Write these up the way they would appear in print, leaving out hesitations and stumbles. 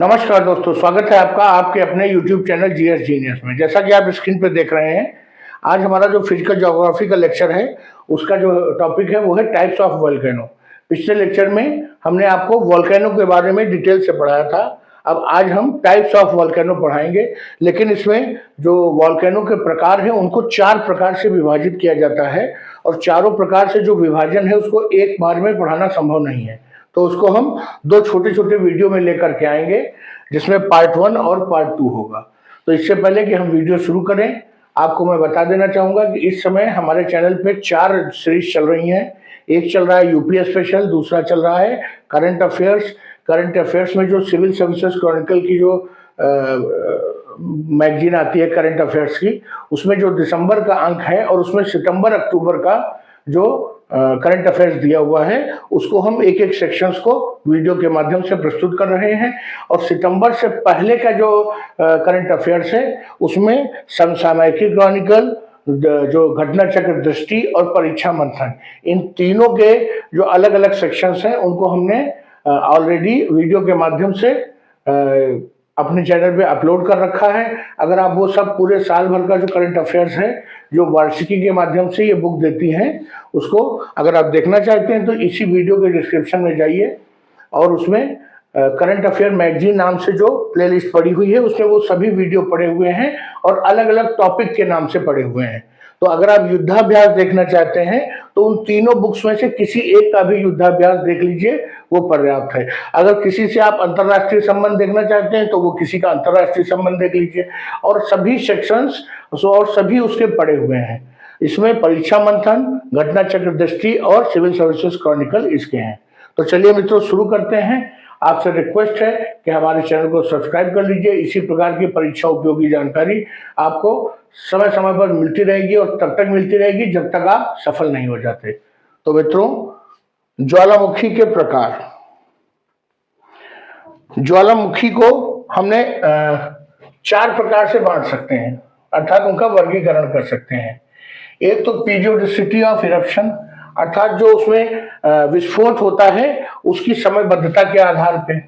नमस्कार दोस्तों, स्वागत है आपका आपके अपने YouTube चैनल जीएस जीनियस में। जैसा कि आप स्क्रीन पे देख रहे हैं, आज हमारा जो फिजिकल ज्योग्राफी का लेक्चर है, उसका जो टॉपिक है वो है टाइप्स ऑफ वोल्केनो। पिछले लेक्चर में हमने आपको वोल्केनो के बारे में डिटेल से पढ़ाया था। अब आज हम टाइप्स ऑफ वोल्केनो पढ़ाएंगे, लेकिन इसमें जो वोल्केनो के प्रकार हैं उनको 4 प्रकार से विभाजित किया जाता है और चारों प्रकार से जो विभाजन है उसको एक बार में पढ़ाना संभव नहीं है। तो उसको हम 2 छोटे-छोटे वीडियो में लेकर के आएंगे, जिसमें पार्ट 1 और पार्ट 2 होगा। तो इससे पहले कि हम वीडियो शुरू करें, आपको मैं बता देना चाहूँगा कि इस समय हमारे चैनल पे 4 सीरीज चल रही हैं। एक चल रहा है यूपी स्पेशल, दूसरा चल रहा है करंट अफेयर्स। करंट अफेयर्स में जो सिविल सर्विसेज क्रॉनिकल की जो मैगजीन आती है करंट अफेयर्स की, उसमें जो दिसंबर का अंक है और उसमें सितंबर अक्टूबर का जो करंट अफेयर्स दिया हुआ है, उसको हम एक एक सेक्शंस को वीडियो के माध्यम से प्रस्तुत कर रहे हैं। और सितंबर से पहले का जो करंट अफेयर्स है, उसमें समसामयिकी क्रॉनिकल, जो घटना चक्र दृष्टि और परीक्षा मंथन, इन तीनों के जो अलग अलग सेक्शंस हैं उनको हमने ऑलरेडी वीडियो के माध्यम से अपने चैनल पे अपलोड कर रखा है। अगर आप वो सब पूरे साल भर का जो करंट अफेयर्स है, जो वार्षिकी के माध्यम से ये बुक देती हैं, उसको अगर आप देखना चाहते हैं तो इसी वीडियो के डिस्क्रिप्शन में जाइए और उसमें करंट अफेयर मैगजीन नाम से जो प्लेलिस्ट पड़ी हुई है, उसमें वो सभी वीडियो पड़े हुए हैं और अलग अलग टॉपिक के नाम से पड़े हुए हैं। तो अगर आप युद्धाभ्यास देखना चाहते हैं तो उन तीनों बुक्स में से किसी एक का भी युद्धाभ्यास देख लीजिए, वो पर्याप्त है। अगर किसी से आप अंतर्राष्ट्रीय संबंध देखना चाहते हैं तो वो किसी का अंतर्राष्ट्रीय संबंध देख लीजिए, और सभी सेक्शंस और सभी उसके पड़े हुए हैं। इसमें परीक्षा मंथन, घटना चक्र दृष्टि और सिविल सर्विसेज क्रॉनिकल इसके हैं। तो चलिए मित्रों, शुरू करते हैं। आपसे रिक्वेस्ट है कि हमारे चैनल को सब्सक्राइब कर लीजिए। इसी प्रकार की परीक्षा उपयोगी जानकारी आपको समय समय पर मिलती रहेगी और तब तक मिलती रहेगी जब तक आप सफल नहीं हो जाते। तो मित्रों, ज्वालामुखी के प्रकार। ज्वालामुखी को हमने 4 प्रकार से बांट सकते हैं, अर्थात उनका वर्गीकरण कर सकते हैं। एक तो पीरियोडिसिटी ऑफ इरप्शन, अर्थात जो उसमें विस्फोट होता है उसकी समयबद्धता के आधार पे,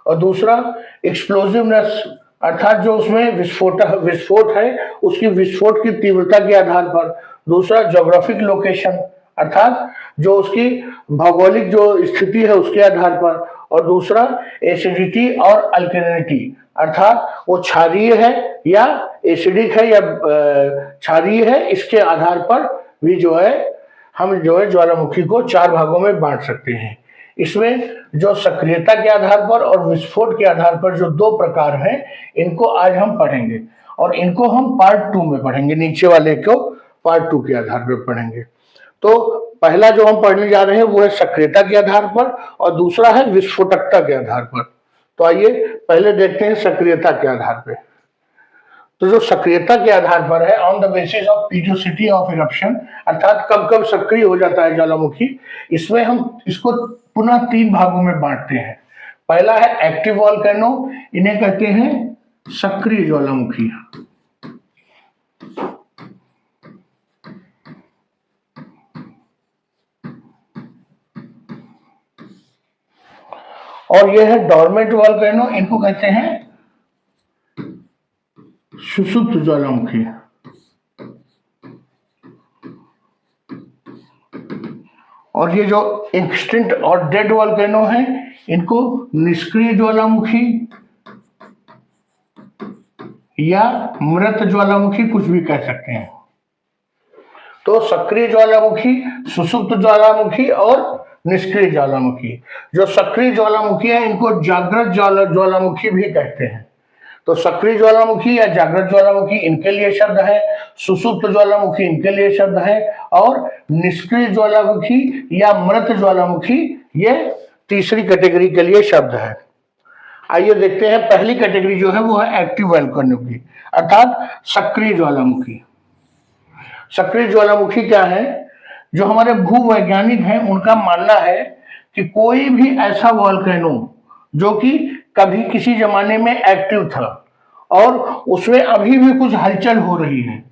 और दूसरा एक्सप्लोसिवनेस, अर्थात जो उसमें विस्फोट है उसकी विस्फोट की तीव्रता के आधार पर। दूसरा ज्योग्राफिक लोकेशन, अर्थात जो उसकी भौगोलिक जो स्थिति है उसके आधार पर। और दूसरा एसिडिटी और अल्कलिनिटी, अर्थात वो क्षारीय है या एसिडिक है या क्षारीय है, इसके आधार पर भी जो है हम जो है ज्वालामुखी को 4 भागों में बांट सकते हैं। इसमें जो सक्रियता के आधार पर और विस्फोट के आधार पर जो 2 प्रकार हैं, इनको आज हम पढ़ेंगे और इनको हम पार्ट 2 में पढ़ेंगे। नीचे वाले को पार्ट 2 के आधार पर पढ़ेंगे। तो पहला जो हम पढ़ने जा रहे हैं वो है सक्रियता के आधार पर और दूसरा है विस्फोटकता के आधार पर। तो आइए पहले देखते हैं सक्रियता के आधार पर। तो जो सक्रियता के आधार पर है, on the basis of periodicity of eruption, अर्थात कब कब सक्रिय हो जाता है ज्वालामुखी, इसमें हम इसको पुनः 3 भागों में बांटते हैं। पहला है एक्टिव वोल्केनो, इन्हें कहते हैं सक्रिय ज्वालामुखी। और यह है डोर्मेंट वोल्केनो, इनको कहते हैं सुषुप्त ज्वालामुखी। और ये जो एक्सटिंक्ट और डेड वोल्केनो है, इनको निष्क्रिय ज्वालामुखी या मृत ज्वालामुखी कुछ भी कह सकते हैं। तो सक्रिय ज्वालामुखी, सुषुप्त ज्वालामुखी और निष्क्रिय ज्वालामुखी। जो सक्रिय ज्वालामुखी है इनको जागृत ज्वालामुखी भी कहते हैं। तो सक्रिय ज्वालामुखी या जागृत ज्वालामुखी इनके लिए शब्द है, सुषुप्त ज्वालामुखी इनके लिए शब्द है, और निष्क्रिय ज्वालामुखी या मृत ज्वालामुखी ये तीसरी कैटेगरी के लिए शब्द है। आइए देखते हैं, पहली कैटेगरी जो है वो है एक्टिव वोल्केनो की, अर्थात सक्रिय ज्वालामुखी। सक्रिय ज्वालामुखी क्या है? जो हमारे भूवैज्ञानिक हैं उनका मानना है कि कोई भी ऐसा वोल्केनो जो कि कभी किसी जमाने में एक्टिव था और उसमें अभी भी कुछ हलचल हो रही है,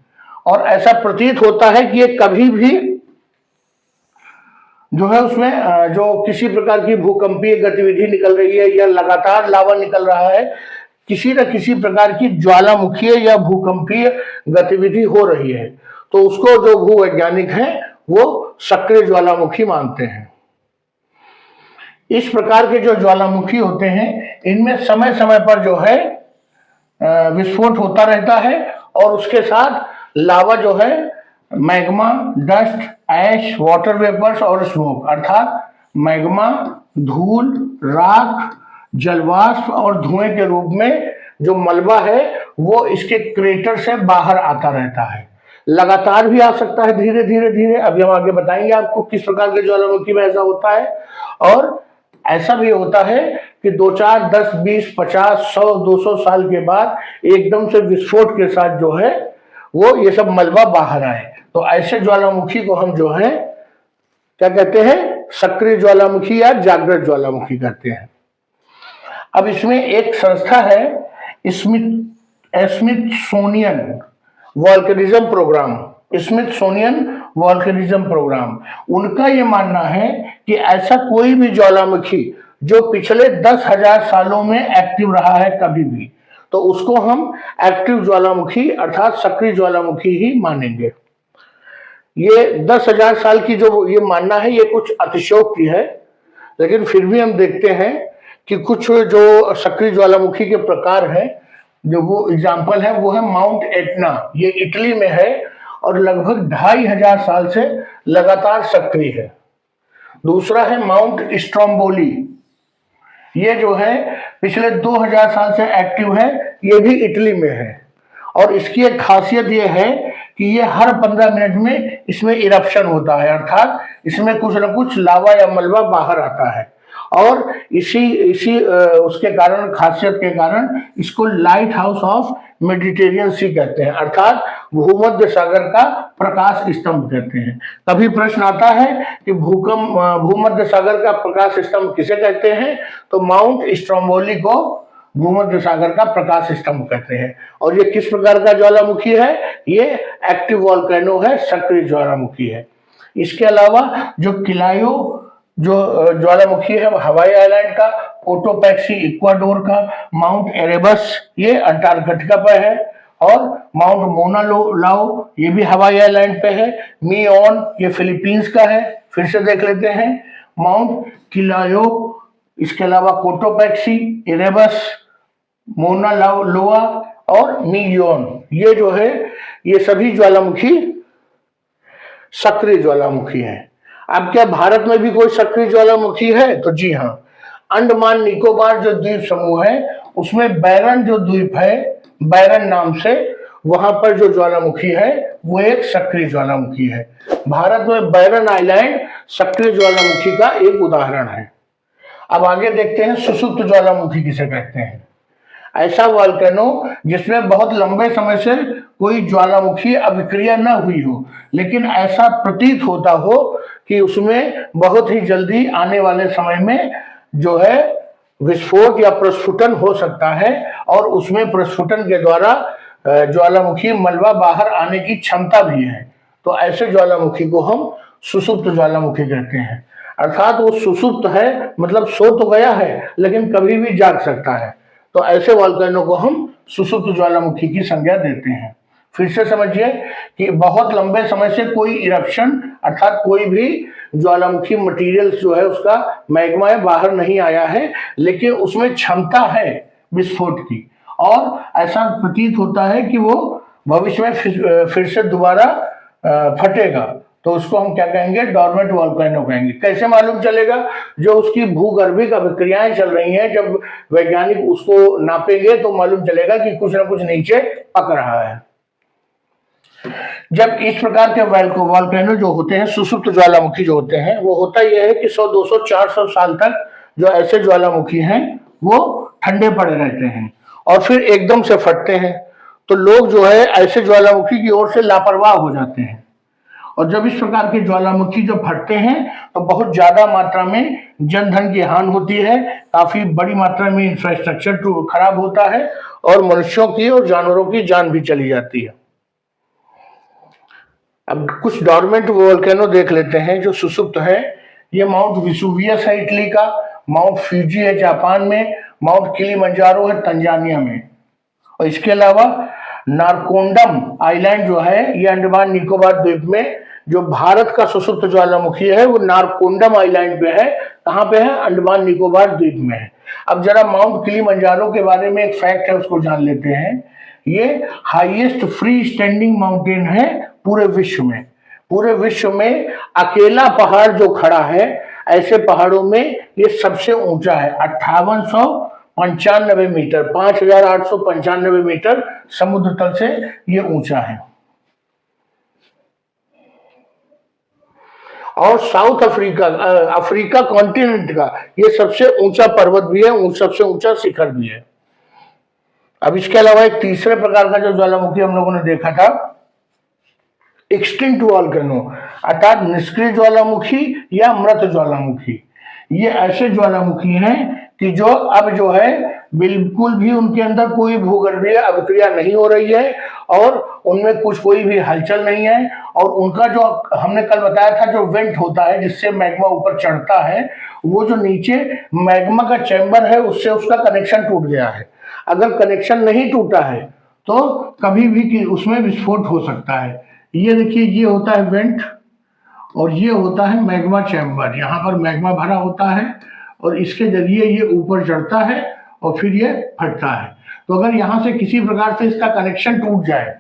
और ऐसा प्रतीत होता है कि ये कभी भी जो है उसमें जो किसी प्रकार की भूकंपीय गतिविधि निकल रही है या लगातार लावा निकल रहा है, किसी न किसी प्रकार की ज्वालामुखीय या भूकंपीय गतिविधि हो रही है, तो उसको जो भूवैज्ञानिक हैं वो सक्रिय ज्वालामुखी मानते हैं। इस प्रकार के जो ज्वालामुखी होते हैं इनमें समय समय पर जो है विस्फोट होता रहता है और उसके साथ लावा जो है मैग्मा, डस्ट, ऐश, वाटर वेपर्स और स्मोक, अर्थात मैग्मा, धूल, राख, जलवाष्प और धुएं के रूप में जो मलबा है वो इसके क्रेटर से बाहर आता रहता है। लगातार भी आ सकता है, धीरे धीरे धीरे, अभी हम आगे बताएंगे आपको किस प्रकार के ज्वालामुखी में ऐसा होता है। और ऐसा भी होता है कि 2, 4, 10, 20, 50, 100, 200 साल के बाद एकदम से विस्फोट के साथ जो है वो ये सब मलबा बाहर आए, तो ऐसे ज्वालामुखी को हम जो है क्या कहते हैं, सक्रिय ज्वालामुखी या जागृत ज्वालामुखी कहते हैं। अब इसमें एक संस्था है Smithsonian volcanism programme, Smithsonian volcanism programme. उनका ये मानना है कि ऐसा कोई भी ज्वालामुखी जो पिछले 10,000 सालों में एक्टिव रहा है कभी भी, तो उसको हम एक्टिव ज्वालामुखी अर्थात सक्रिय ज्वालामुखी ही मानेंगे। ये 10,000 साल की जो ये मानना है ये कुछ अतिशयोक्ति है, लेकिन फिर भी हम देखते हैं कि कुछ जो सक्रिय ज्वालामुखी के प्रकार हैं, जो वो एग्जाम्पल है वो है माउंट एटना, ये इटली में है और लगभग 2,500 साल से लगातार सक्रिय है। दूसरा है माउंट स्ट्रोम्बोली, ये जो है पिछले 2,000 साल से एक्टिव है, ये भी इटली में है और इसकी एक खासियत ये है कि ये हर 15 मिनट में इसमें इरप्शन होता है, अर्थात इसमें कुछ न कुछ लावा या मलबा बाहर आता है और इसी उसके कारण, खासियत के कारण इसको लाइट हाउस ऑफ मेडिटेरियन सी कहते हैं, अर्थात भूमध्य सागर का प्रकाश स्तंभ कहते हैं। कभी प्रश्न आता है कि भूमध्य सागर का प्रकाश स्तंभ किसे कहते हैं, तो माउंट स्ट्रोम्बोली को भूमध्य सागर का प्रकाश स्तंभ कहते हैं। और ये किस प्रकार का ज्वालामुखी है, ये एक्टिव वोल्केनो है, सक्रिय ज्वालामुखी है। इसके अलावा जो किलायो जो ज्वालामुखी है हवाई आइलैंड का, कोटोपैक्सी इक्वाडोर का, माउंट एरेबस ये अंटार्कटिका पर है और माउंट मोना लाओ ये भी हवाई आइलैंड पे है, मियोन ये फिलीपींस का है, फिर से देख लेते हैं, माउंट किलायो, इसके अलावा कोटोपैक्सी, एरेबस, मोना लोआ और मियोन, ये जो है ये सभी ज्वालामुखी सक्रिय ज्वालामुखी हैं। अब क्या भारत में भी कोई सक्रिय ज्वालामुखी है, तो जी हाँ, अंडमान निकोबार जो द्वीप समूह है उसमें बैरन जो द्वीप है, बैरन नाम से, वहां पर जो ज्वालामुखी है वो एक सक्रिय ज्वालामुखी है। भारत में बैरन आइलैंड सक्रिय ज्वालामुखी का एक उदाहरण है। अब आगे देखते हैं सुषुप्त ज्वालामुखी किसे कहते हैं। ऐसा वोल्केनो जिसमें बहुत लंबे समय से कोई ज्वालामुखी अभिक्रिया न हुई हो, लेकिन ऐसा प्रतीत होता हो कि उसमें बहुत ही जल्दी आने वाले समय में जो है विस्फोट या प्रस्फुटन हो सकता है और उसमें प्रस्फुटन के द्वारा ज्वालामुखी मलबा बाहर आने की क्षमता भी है, तो ऐसे ज्वालामुखी को हम सुषुप्त ज्वालामुखी कहते हैं। अर्थात वो सुषुप्त है, मतलब सो तो गया है लेकिन कभी भी जाग सकता है, तो ऐसे वोल्केनो को हम सुषुप्त ज्वालामुखी की संज्ञा देते हैं। फिर से समझिए कि बहुत लंबे समय से कोई इरप्शन अर्थात कोई भी ज्वालामुखी मटेरियल जो है उसका मैग्मा बाहर नहीं आया है, लेकिन उसमें क्षमता है विस्फोट की और ऐसा प्रतीत होता है कि वो भविष्य में फिर से दोबारा फटेगा, तो उसको हम क्या कहेंगे, डॉर्मेंट वोल्केनो कहेंगे। कैसे मालूम चलेगा, जो उसकी भूगर्भिक अभिक्रियाएं चल रही हैं, जब वैज्ञानिक उसको नापेंगे तो मालूम चलेगा कि कुछ ना कुछ नीचे पक रहा है। जब इस प्रकार के वोल्केनो जो होते हैं, सुषुप्त ज्वालामुखी जो होते हैं, वो होता यह है कि 100, 200, 400 साल तक जो ऐसे ज्वालामुखी हैं वो ठंडे पड़े रहते हैं और फिर एकदम से फटते हैं, तो लोग जो है ऐसे ज्वालामुखी की ओर से लापरवाह हो जाते हैं। और जब इस प्रकार के ज्वालामुखी जब फटते हैं तो बहुत ज्यादा मात्रा में जनधन की हानि होती है, काफी बड़ी मात्रा में इंफ्रास्ट्रक्चर खराब होता है और मनुष्यों की और जानवरों की जान भी चली जाती है। अब कुछ डॉर्मेंट वोल्केनो देख लेते हैं जो सुषुप्त है। ये माउंट विसुवियस है इटली का, माउंट फ्यूजी है जापान में, माउंट किलिमंजारो है तंजानिया में। और इसके अलावा नारकोंडम आइलैंड जो है ये अंडमान निकोबार द्वीप में, जो भारत का सुषुप्त ज्वालामुखी है वो नारकोंडम आइलैंड पे है। कहाँ पे है? अंडमान निकोबार द्वीप में है। अब जरा माउंट किलिमंजारो के बारे में एक फैक्ट है, उसको जान लेते हैं। ये हाईएस्ट फ्री स्टैंडिंग माउंटेन है पूरे विश्व में। पूरे विश्व में अकेला पहाड़ जो खड़ा है, ऐसे पहाड़ों में ये सबसे ऊंचा है, 5895 मीटर, 5895 मीटर समुद्र तल से ये ऊंचा है। और साउथ अफ्रीका, अफ्रीका कॉन्टिनेंट का ये सबसे ऊंचा पर्वत भी है, सबसे ऊंचा शिखर भी है। अब इसके अलावा एक तीसरे प्रकार का जो ज्वालामुखी हम लोगों ने देखा था, एक्सटिंक्ट वॉल्केनो, अर्थात निष्क्रिय ज्वालामुखी या मृत ज्वालामुखी। ये ऐसे ज्वालामुखी हैं कि जो अब जो है बिल्कुल भी उनके अंदर कोई भूगर्भीय अभिक्रिया नहीं हो रही है और उनमें कोई भी हलचल नहीं है। और उनका जो हमने कल बताया था, जो वेंट होता है जिससे मैग्मा ऊपर चढ़ता है, वो जो नीचे मैग्मा का चैम्बर है उससे उसका कनेक्शन टूट गया है। अगर कनेक्शन नहीं टूटा है तो कभी भी उसमें विस्फोट हो सकता है। ये देखिए, ये होता है वेंट और ये होता है मैग्मा चैम्बर। यहाँ पर मैग्मा भरा होता है और इसके जरिए ये ऊपर चढ़ता है और फिर ये फटता है। तो अगर यहाँ से किसी प्रकार से इसका कनेक्शन टूट जाए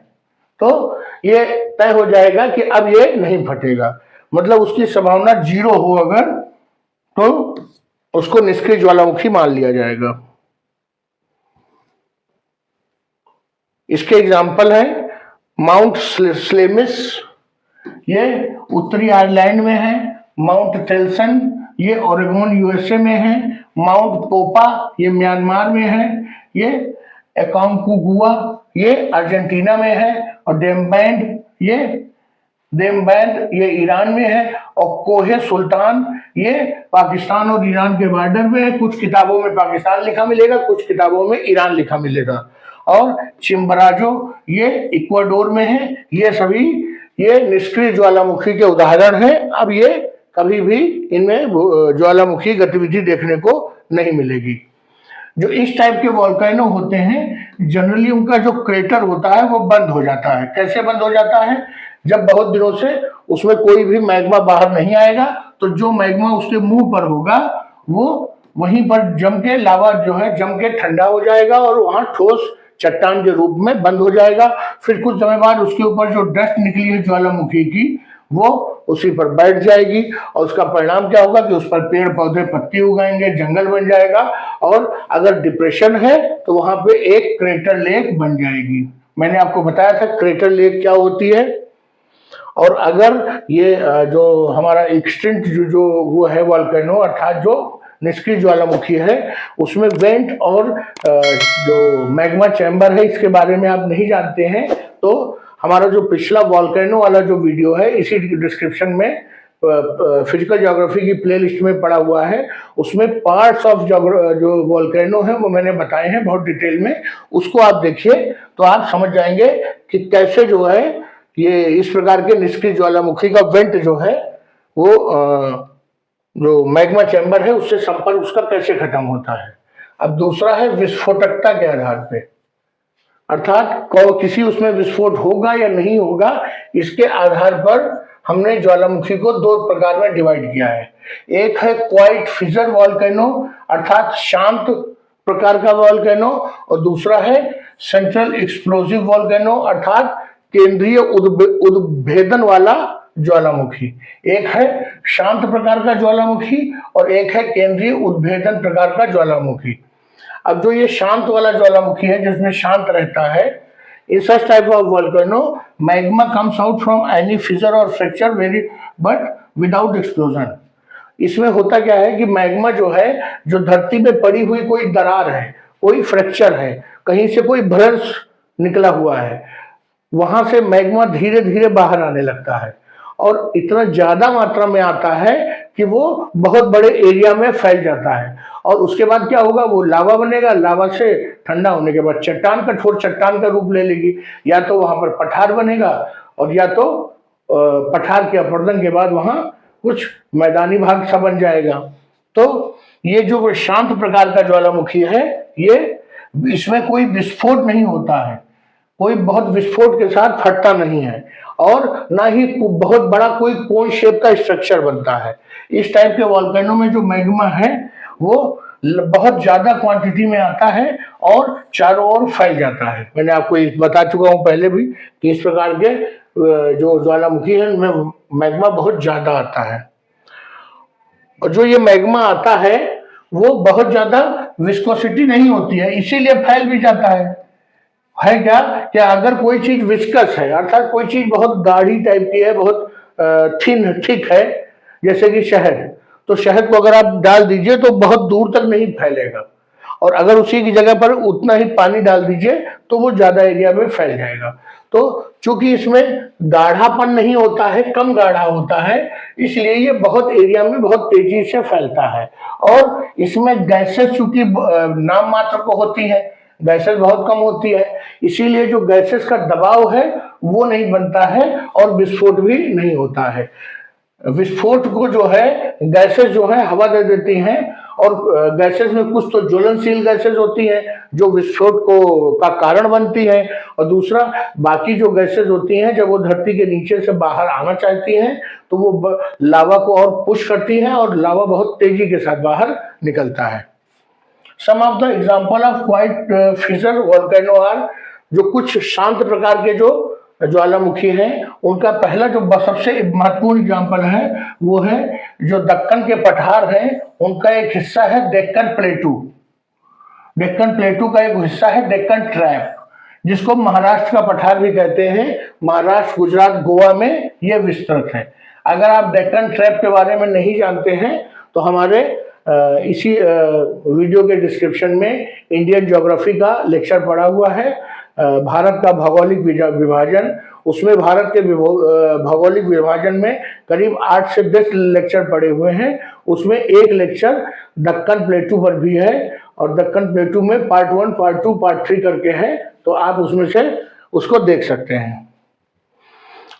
तो ये तय हो जाएगा कि अब ये नहीं फटेगा, मतलब उसकी संभावना 0 हो अगर, तो उसको निष्क्रिय ज्वालामुखी मान लिया जाएगा। इसके एग्जाम्पल है माउंट स्लेमिस, ये उत्तरी आयरलैंड में है। माउंट थेल्सन, ये ओरेगोन यूएसए में है। माउंट पोपा, ये म्यांमार में है। ये एकांकुगुआ, ये अर्जेंटीना में है। और डेमबैंड, ये ईरान में है। और कोहे सुल्तान, ये पाकिस्तान और ईरान के बॉर्डर में है। कुछ किताबों में पाकिस्तान लिखा मिलेगा, कुछ किताबों में ईरान लिखा मिलेगा। और चिम्बराजो, ये इक्वाडोर में है। ये सभी ये निष्क्रिय ज्वालामुखी के उदाहरण हैं। अब ये कभी भी इनमें ज्वालामुखी गतिविधि देखने को नहीं मिलेगी। जो इस टाइप के वोल्केनो होते हैं, जनरली उनका जो क्रेटर होता है वो बंद हो जाता है। कैसे बंद हो जाता है? जब बहुत दिनों से उसमें कोई भी मैग्मा बाहर नहीं आएगा, तो जो मैग्मा उसके मुंह पर होगा वो वहीं पर जम के, लावा जो है जम के ठंडा हो जाएगा और वहां ठोस चट्टान के रूप में बंद हो जाएगा। फिर कुछ समय बाद उसके ऊपर जो डस्ट निकली है ज्वालामुखी की, वो उसी पर बैठ जाएगी और उसका परिणाम क्या होगा कि उस पर पेड़ पौधे पत्ती उगाएंगे, जंगल बन जाएगा। और अगर डिप्रेशन है तो वहां पे एक क्रेटर लेक बन जाएगी। मैंने आपको बताया था क्रेटर लेक क्या होती है। और अगर ये जो हमारा एक्सटिंक्ट जो वो है वोल्केनो, अर्थात जो निष्क्रिय ज्वालामुखी है, उसमें वेंट और जो मैग्मा चैम्बर है, इसके बारे में आप नहीं जानते हैं तो हमारा जो पिछला वोल्केनो वाला जो वीडियो है, इसी डिस्क्रिप्शन में फिजिकल ज्योग्राफी की प्लेलिस्ट में पड़ा हुआ है। उसमें पार्ट्स ऑफ जो वोल्केनो है वो मैंने बताए हैं बहुत डिटेल में। उसको आप देखिए तो आप समझ जाएंगे कि कैसे जो है ये इस प्रकार के निष्क्रिय ज्वालामुखी का वेंट जो है वो जो मैग्मा चैम्बर है उससे संपर्क उसका कैसे खत्म होता है। अब दूसरा है विस्फोटकता के आधार पे, अर्थात किसी उसमें विस्फोट होगा या नहीं होगा, इसके आधार पर हमने ज्वालामुखी को 2 प्रकार में डिवाइड किया है। एक है क्वाइट फिजर वोल्केनो, अर्थात शांत प्रकार का वोल्केनो, और दूसरा है सेंट्रल एक्सप्लोसिव वोल्केनो, अर्थात केंद्रीय उद्भेदन वाला ज्वालामुखी। एक है शांत प्रकार का ज्वालामुखी और एक है केंद्रीय उद्भेदन प्रकार का ज्वालामुखी। अब जो ये शांत वाला ज्वालामुखी है जिसमें शांत रहता है, in such type of volcano magma comes out from any fissure or fracture very but without explosion। इसमें होता क्या है कि मैग्मा जो है, जो धरती में पड़ी हुई कोई दरार है, कोई फ्रैक्चर है, कहीं से कोई भ्रंश निकला हुआ है, वहां से मैग्मा धीरे धीरे बाहर आने लगता है और इतना ज्यादा मात्रा में आता है कि वो बहुत बड़े एरिया में फैल जाता है। और उसके बाद क्या होगा, वो लावा बनेगा। लावा से ठंडा होने के बाद चट्टान, कठोर चट्टान का रूप ले लेगी। या तो वहां पर पठार बनेगा और या तो पठार के अपरदन के बाद वहां कुछ मैदानी भाग सा बन जाएगा। तो ये जो शांत प्रकार का ज्वालामुखी है, ये इसमें कोई विस्फोट नहीं होता है, कोई बहुत विस्फोट के साथ फटता नहीं है, और ना ही बहुत बड़ा कोई कोन शेप का स्ट्रक्चर बनता है। इस टाइप के वॉल्केनो में जो मैग्मा है वो बहुत ज्यादा क्वांटिटी में आता है और चारों ओर फैल जाता है। मैंने आपको बता चुका हूं पहले भी कि इस प्रकार के जो ज्वालामुखी है उनमें मैग्मा बहुत ज्यादा आता है, और जो ये मैग्मा आता है वो बहुत ज्यादा विस्कोसिटी नहीं होती है, इसीलिए फैल भी जाता है क्या कि अगर कोई चीज विस्कस है, अर्थात कोई चीज बहुत गाढ़ी टाइप की है, बहुत थिन थिक है, जैसे कि शहद, तो शहद को अगर आप डाल दीजिए तो बहुत दूर तक नहीं फैलेगा, और अगर उसी की जगह पर उतना ही पानी डाल दीजिए तो वो ज्यादा एरिया में फैल जाएगा। तो चूंकि इसमें गाढ़ापन नहीं होता है, कम गाढ़ा होता है, इसलिए ये बहुत एरिया में बहुत तेजी से फैलता है। और इसमें गैसेस चूंकि नाम मात्र को होती है, गैसेस बहुत कम होती है, इसीलिए जो गैसेस का दबाव है वो नहीं बनता है और विस्फोट भी नहीं होता है। विस्फोट को जो है गैसेस जो है हवा दे देती हैं, और गैसेस में कुछ तो ज्वलनशील गैसेस होती हैं जो विस्फोट को का कारण बनती है, और दूसरा बाकी जो गैसेस होती हैं जब वो धरती के नीचे से बाहर आना चाहती हैं तो वो लावा को और पुश करती हैं और लावा बहुत तेजी के साथ बाहर निकलता है। Some of the example of quiet fissure volcano are, जो कुछ शांत प्रकार के जो ज्वालामुखी हैं उनका पहला जो सबसे महत्वपूर्ण एग्जाम्पल है वो है जो दक्कन के पठार हैं उनका एक हिस्सा है डेक्कन प्लेटू। डेक्कन प्लेटू का एक हिस्सा है डेक्कन ट्रैप, जिसको महाराष्ट्र का पठार भी कहते हैं। महाराष्ट्र, गुजरात, गोवा में यह विस्तृत है। अगर आप डेक्कन ट्रैप के बारे में नहीं जानते हैं तो हमारे इसी वीडियो के डिस्क्रिप्शन में इंडियन ज्योग्राफी का लेक्चर पड़ा हुआ है, भारत का भौगोलिक विभाजन। उसमें भारत के भौगोलिक विभाजन में करीब 8 से 10 लेक्चर पड़े हुए हैं। उसमें एक लेक्चर दक्कन प्लेटू पर भी है, और दक्कन प्लेटू में पार्ट 1, पार्ट 2, पार्ट 3 करके है, तो आप उसमें से उसको देख सकते हैं।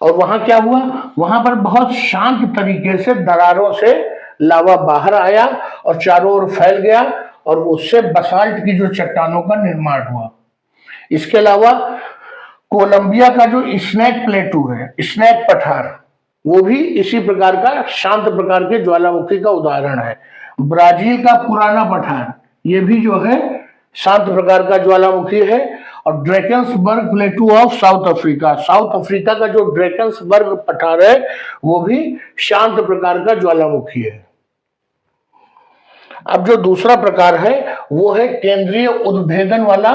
और वहां क्या हुआ, वहां पर बहुत शांत तरीके से दरारों से लावा बाहर आया और चारों ओर फैल गया, और उससे बसाल्ट की जो चट्टानों का निर्माण हुआ। इसके अलावा कोलंबिया का जो स्नैक प्लेटू है, स्नैक पठार, वो भी इसी प्रकार का शांत प्रकार के ज्वालामुखी का उदाहरण है। ब्राजील का पुराना पठार, ये भी जो है शांत प्रकार का ज्वालामुखी है। और Drakensberg plateau of South Africa, South Africa का जो ड्रैकन्सबर्ग पठार है वो भी शांत प्रकार का ज्वालामुखी है। अब जो दूसरा प्रकार है वो है केंद्रीय उद्भेदन वाला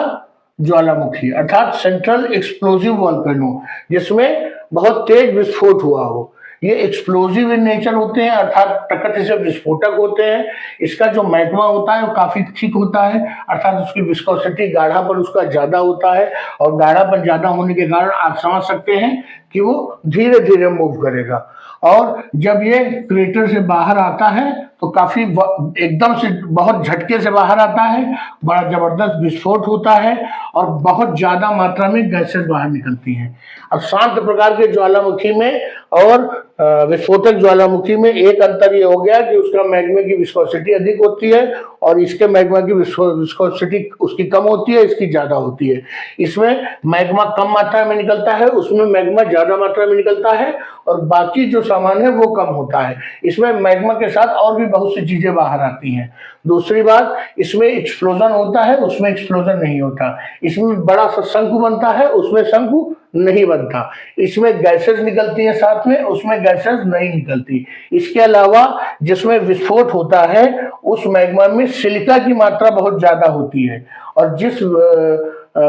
ज्वालामुखी, अर्थात सेंट्रल एक्सप्लोजिव वोल्केनो, जिसमें बहुत तेज विस्फोट हुआ हो। ये एक्सप्लोजिव इन नेचर होते हैं, अर्थात प्रकृति से विस्फोटक होते हैं। इसका जो मैग्मा होता है वो काफी थिक होता है, अर्थात उसकी विस्कोसिटी, गाढ़ापन उसका ज्यादा होता है, और गाढ़ापन ज्यादा होने के कारण आप समझ सकते हैं कि वो धीरे धीरे मूव करेगा। और जब ये क्रेटर से बाहर आता है तो काफी एकदम से बहुत झटके से बाहर आता है, बड़ा जबरदस्त विस्फोट होता है और बहुत ज्यादा मात्रा में गैसेस बाहर निकलती हैं। अब शांत प्रकार के ज्वालामुखी में और विस्फोटक ज्वालामुखी में एक अंतर ये हो गया कि उसका मैग्मा की विस्कोसिटी अधिक होती है और इसके मैग्मा की विस्कोसिटी उसकी कम होती है, इसकी ज्यादा होती है। इसमें मैग्मा कम मात्रा में निकलता है, उसमें मैग्मा ज्यादा मात्रा में निकलता है, और बाकी जो सामान है वो कम होता है। इसमें मैग्मा के साथ और भी बहुत सी चीजें बाहर आती हैं। दूसरी बात, इसमें एक्सप्लोजन होता है, उसमें एक्सप्लोजन नहीं होता। इसमें बड़ा सा शंकु बनता है, उसमें शंकु नहीं बनता। इसमें गैसेस निकलती हैं साथ में, उसमें गैसेस नहीं निकलती। इसके अलावा जिसमें विस्फोट होता है उस मैग्मा में सिलिका की मात्रा बहुत ज्यादा होती है, और जिस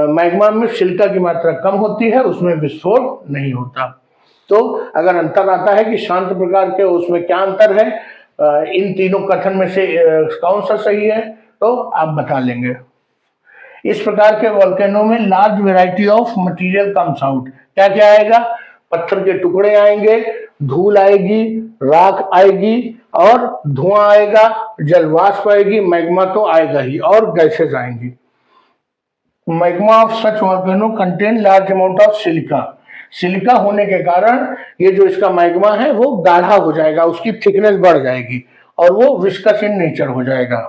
मैग्मा में सिलिका की मात्रा कम होती है उसमें विस्फोट नहीं होता। तो अगर अंतर आता है कि शांत प्रकार के उसमें क्या अंतर है, इन तीनों कथन में से कौन सा सही है, तो आप बता लेंगे। इस प्रकार के वोल्केनो में large variety of material comes out. क्या क्या आएगा, पत्थर के टुकड़े आएंगे, धूल आएगी, राख आएगी, और धुआं आएगा, जलवाष्प आएगी, मैग्मा तो आएगा ही, और गैसेज आएंगी। Magma of such volcano contain large amount of silica. Silica होने के कारण ये जो इसका मैग्मा है वो गाढ़ा हो जाएगा, उसकी थिकनेस बढ़ जाएगी और वो विस्कस इन नेचर हो जाएगा।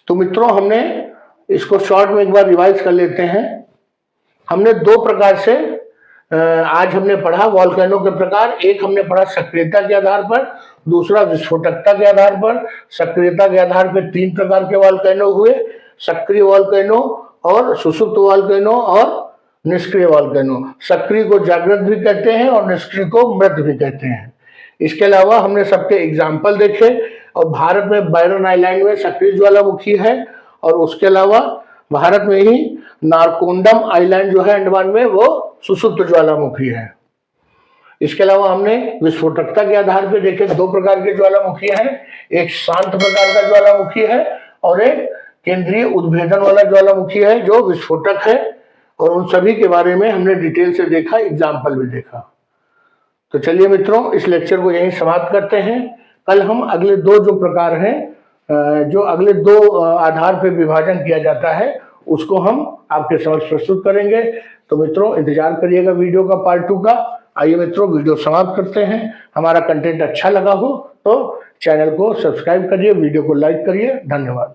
तो मित्रों, हमने इसको शॉर्ट में एक बार रिवाइज कर लेते हैं। हमने दो प्रकार से आज हमने पढ़ा वॉल्केनो के प्रकार। एक हमने पढ़ा सक्रियता के आधार पर, दूसरा विस्फोटकता के आधार पर। सक्रियता के आधार पर तीन प्रकार के वॉल्केनो हुए, सक्रिय वॉल्केनो और सुषुप्त वॉल्केनो और निष्क्रिय वॉल्केनो। सक्रिय को जागृत भी कहते हैं और निष्क्रिय को मृत भी कहते हैं। इसके अलावा हमने सबके एग्जाम्पल देखे और भारत में बैरन आइलैंड में सक्रिय ज्वालामुखी है और उसके अलावा भारत में ही नारकोंडम आइलैंड जो है अंडमान में, वो सुषुप्त ज्वालामुखी है। इसके अलावा हमने विस्फोटकता के आधार पर देखे दो प्रकार के ज्वालामुखी हैं, एक शांत प्रकार का ज्वालामुखी है और एक केंद्रीय उद्भेदन वाला ज्वालामुखी है जो विस्फोटक है, और उन सभी के बारे में हमने डिटेल से देखा, एग्जाम्पल भी देखा। तो चलिए मित्रों, इस लेक्चर को यहीं समाप्त करते हैं। कल हम अगले दो जो प्रकार हैं, जो अगले दो आधार पर विभाजन किया जाता है, उसको हम आपके समक्ष प्रस्तुत करेंगे। तो मित्रों, इंतजार करिएगा वीडियो का पार्ट 2 का। आइए मित्रों, वीडियो समाप्त करते हैं। हमारा कंटेंट अच्छा लगा हो तो चैनल को सब्सक्राइब करिए, वीडियो को लाइक करिए। धन्यवाद।